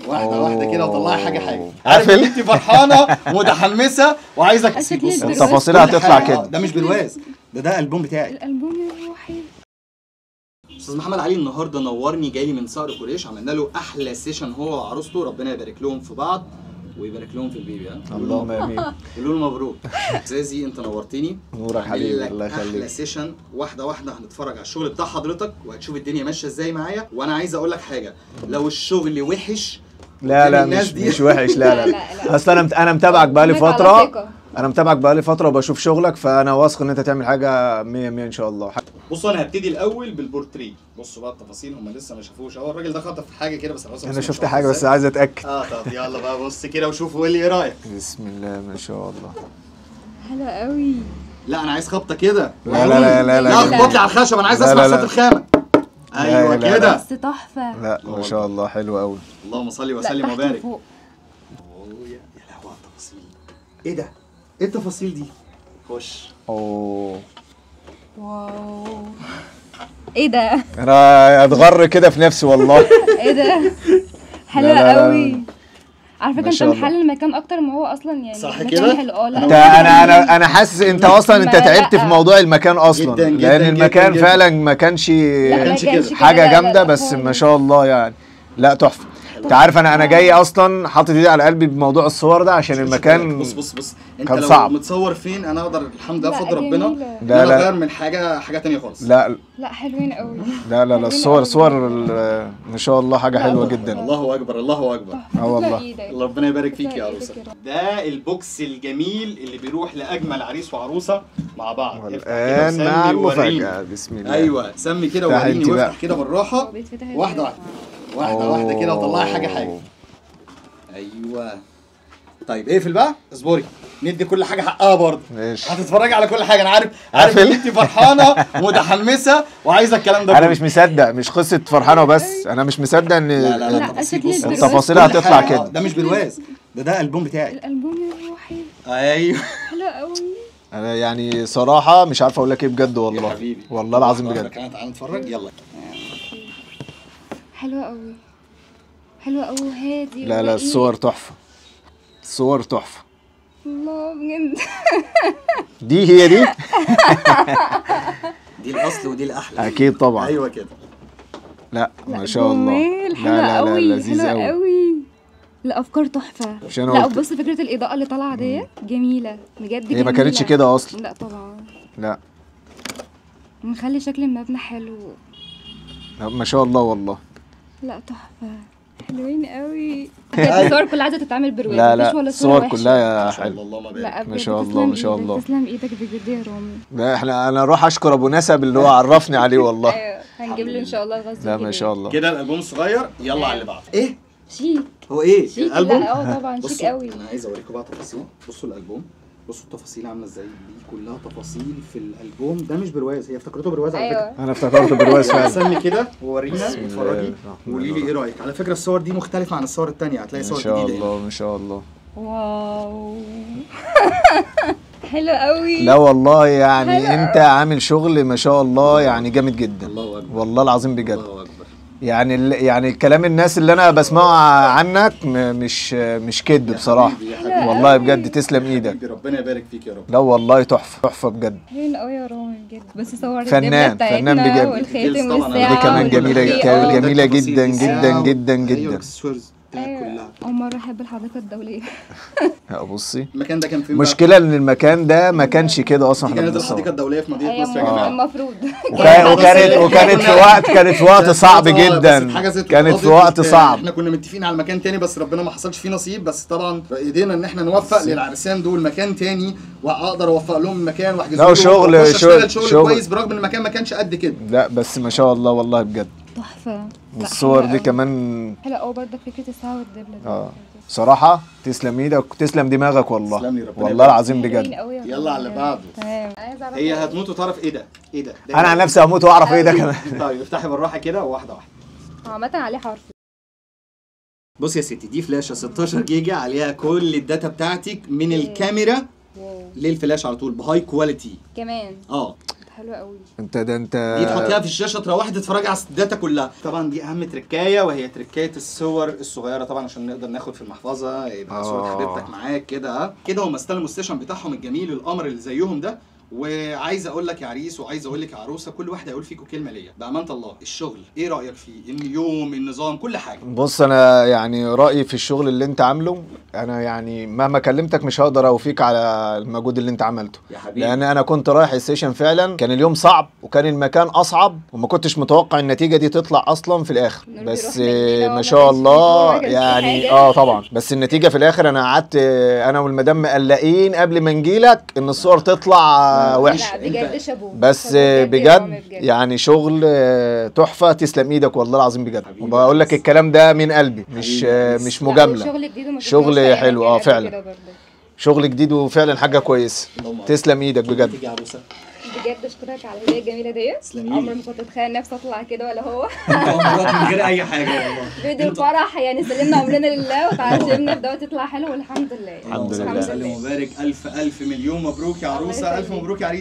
واحده واحده كده وطلعي حاجه عارف ان انت فرحانه ومتحمسه وعايزك بص التفاصيل هتطلع كده. ده مش برواز، ده الالبوم بتاعي، الالبوم الروحي. استاذ محمد علي النهارده نورني، جاي لي من صقر قريش، عملنا له احلى سيشن هو وعروسته، ربنا يبارك لهم في بعض ويبارك لهم في البيبي. اللهم امين. قولوا له مبروك. زازي انت نورتني، نورك حبيبي، الله يخليك. احلى سيشن، واحده واحده هنتفرج على الشغل بتاع حضرتك وهتشوف الدنيا ماشيه ازاي معايا. وانا عايز اقول لك حاجه، لو الشغل وحش لا مش وحش، لا اصل انا متابعك بقالي فتره، وبشوف شغلك، فانا واثق ان انت تعمل حاجه 100 100 ان شاء الله. بصوا انا هبتدي الاول بالبورتريه، بصوا بقى التفاصيل، هم لسه ما شافوش اهو، الراجل ده خطف حاجه كده بس انا شفت حاجه بس عايز اتاكد. طب يلا بقى بص كده وشوف قول لي ايه رايك. بسم الله ما شاء الله. حلو قوي. لا انا عايز خبطه كده. لا اخبط لي على الخشب، انا عايز اسمع صوت الخامه. ايوه كده بس تحفه. لا ما شاء الله حلو قوي. اللهم صل وسلم وبارك. يا لهوي على التفاصيل. ايه ده؟ ايه التفاصيل دي؟ خش. واو ايه ده؟ انا اتغر كده في نفسي والله. ايه ده؟ حلو قوي. على فكره انت محل المكان اكتر ما هو اصلا يعني. صح كده؟ انا حاسس انت اصلا انت تعبت في موضوع المكان اصلا، لان المكان فعلا ما كانش حاجه جامده، بس ما شاء الله يعني. لا تحفه. انت عارف انا جاي اصلا حاطط ايدي على قلبي بموضوع الصور ده عشان المكان بص انت كان لو صعب. متصور فين انا اقدر الحمد لله بفضل ربنا لا اغير من حاجه ثانيه خالص. لا حلوين قوي. لا الصور ما شاء الله حاجه حلوه جدا. الله اكبر الله اكبر. والله ربنا يبارك فيك يا عروسه. ده البوكس الجميل اللي بيروح لاجمل عريس وعروسه مع بعض. الان مع المفاجاه. بسم الله. ايوه سمي كده ووريني وافتح كده بالراحه، واحده واحده كده وطلعي حاجه. ايوه طيب اقفل بقى، اصبري ندي كل حاجه حقها برضه. هتتفرجي على كل حاجه، انا عارف ان انت فرحانه ومتحمسه وعايزه الكلام ده. انا مش مصدق، مش قصه فرحانه وبس، انا مش مصدق ان التفاصيل هتطلع كده. ده مش برواز، ده الالبوم بتاعي، الالبوم الروحي. ايوه حلو قوي. انا يعني صراحه مش عارف اقول لك ايه بجد والله. يا حبيبي والله العظيم بجد. تعالى نتفرج يلا. حلو قوي وهادي. لا الصور تحفه، الصور تحفه. الله بجد. دي هي دي. دي الاصل ودي الاحلى. اكيد طبعا. ايوه كده. لا ما شاء الله. لا لذيذ قوي. لا افكار تحفه. لا بص فكره الاضاءه اللي طالعه ديت جميله بجد. هي ما كانتش كده اصلا. لا طبعا. لا نخلي شكل المبنى حلو. ما شاء الله والله. لا تحفه، حلوين قوي. الصور كلها عايزه تتعمل برواز. لا الصور كلها حلوه. ما شاء الله ما شاء الله. تسلم ايدك بجد يا رامي. لا انا اروح اشكر ابو نسب اللي هو عرفني عليه والله. ايوه هنجيب له ان شاء الله غزل. لا ما شاء الله كده الالبوم الصغير. يلا على اللي بعده. ايه شيك. هو ايه الالبوم؟ لا طبعا شيك قوي. انا عايز اوريكم بقى تفاصيل. بصوا الالبوم، بصوا التفاصيل عامله ازاي، دي كلها تفاصيل في الالبوم. ده مش برواز، هي افتكرته برواز على فكره. انا افتكرته برواز فعلا. سمي كده وورينا اتفرجي وقولي لي ايه رايك. على فكره الصور دي مختلفه عن الصور الثانيه، هتلاقي صور جديده. ما شاء الله ما شاء الله. واو. حلو قوي. لا والله يعني انت عامل شغل ما شاء الله يعني جامد جدا. الله اكبر والله العظيم بجد. الله اكبر. يعني كلام الناس اللي انا بسمعه عنك مش كذب بصراحه. والله بجد تسلم ايدك. ربنا يبارك فيك يا رب. لا والله تحفه بجد. حلوين قوي يا رامي بجد. بس صور فنان بجد. والخاتم والساعه دي كمان جميله جدا جدا جدا جدا. كلها. اول مره احب الحديقه الدوليه. بصي المكان ده كان فين؟ مشكله ان المكان ده ما كانش كده اصلا. احنا كانت الحديقه الدوليه في مدينه نصر يا جماعه المفروض. وكانت في وقت صعب جدا. كانت في وقت صعب. احنا كنا متفقين على مكان تاني بس ربنا ما حصلش فيه نصيب. بس طبعا بايدينا ان احنا نوفق للعرسان دول مكان تاني، واقدر اوفق لهم مكان واحجز لهم شغل كويس برغم ان المكان ما كانش قد كده. لا بس ما شاء الله والله بجد تحفه. والصور دي كمان حلوه قوي برضه فكره الساعه والدبله دي. صراحه تسلم ايدك وتسلم دماغك والله. تسلم لي ربنا والله العظيم بجد. يلا على اللي بعده. تمام. هي هتموت وتعرف ايه ده. انا عن نفسي هموت واعرف ايه ده كمان. طيب افتحي بالراحه كده واحده واحده. عامه عليه حرف. بص يا ستي، دي فلاشه 16 جيجا عليها كل الداتا بتاعتك من الكاميرا للفلاش على طول بهاي كواليتي كمان. حلوه قوي. انت دي تحطيها في الشاشه تروحي تتفرجي على الداتا كلها. طبعا دي اهم تركايه، وهي تركايه الصور الصغيره طبعا عشان نقدر ناخد في المحفظه يبقى صوره حبيبتك معاك كده كده. هم استلموا السيشن بتاعهم الجميل القمر اللي زيهم ده. وعايز اقول لك يا عريس وعايز اقول لك يا عروسه، كل واحد هيقول فيكم كلمه ليا بامانه الله. الشغل ايه رايك فيه؟ اليوم النظام كل حاجه. بص انا يعني رايي في الشغل اللي انت عامله، انا يعني مهما كلمتك مش هقدر اوفيك على المجهود اللي انت عملته يا حبيبي. لان انا كنت رايح السيشن فعلا، كان اليوم صعب وكان المكان اصعب وما كنتش متوقع النتيجه دي تطلع اصلا في الاخر، بس ما شاء الله يعني طبعا. بس النتيجه في الاخر انا قعدت انا والمدام مقلقين قبل ما نجيلك ان الصور تطلع وحش، بجد شابوه. بس بجد يعني شغل تحفه، تسلم ايدك والله العظيم بجد. وبقول لك الكلام ده من قلبي، مش مجامله. شغل جديد شغل حلو فعلا، شغل جديد وفعلا حاجه كويسه. تسلم ايدك بجد. بجد اشكرك على الهديه الجميله ديت. عمري ما كنت اتخيل نفسي اطلع كده ولا هو من غير اي حاجه والله. فيديو الفرح يعني سلمنا امرنا لله وتعشمنا بدوت يطلع حلو والحمد لله. الحمد لله. وبارك. الف مليون مبروك يا عروسه. الف مبروك يا عريس.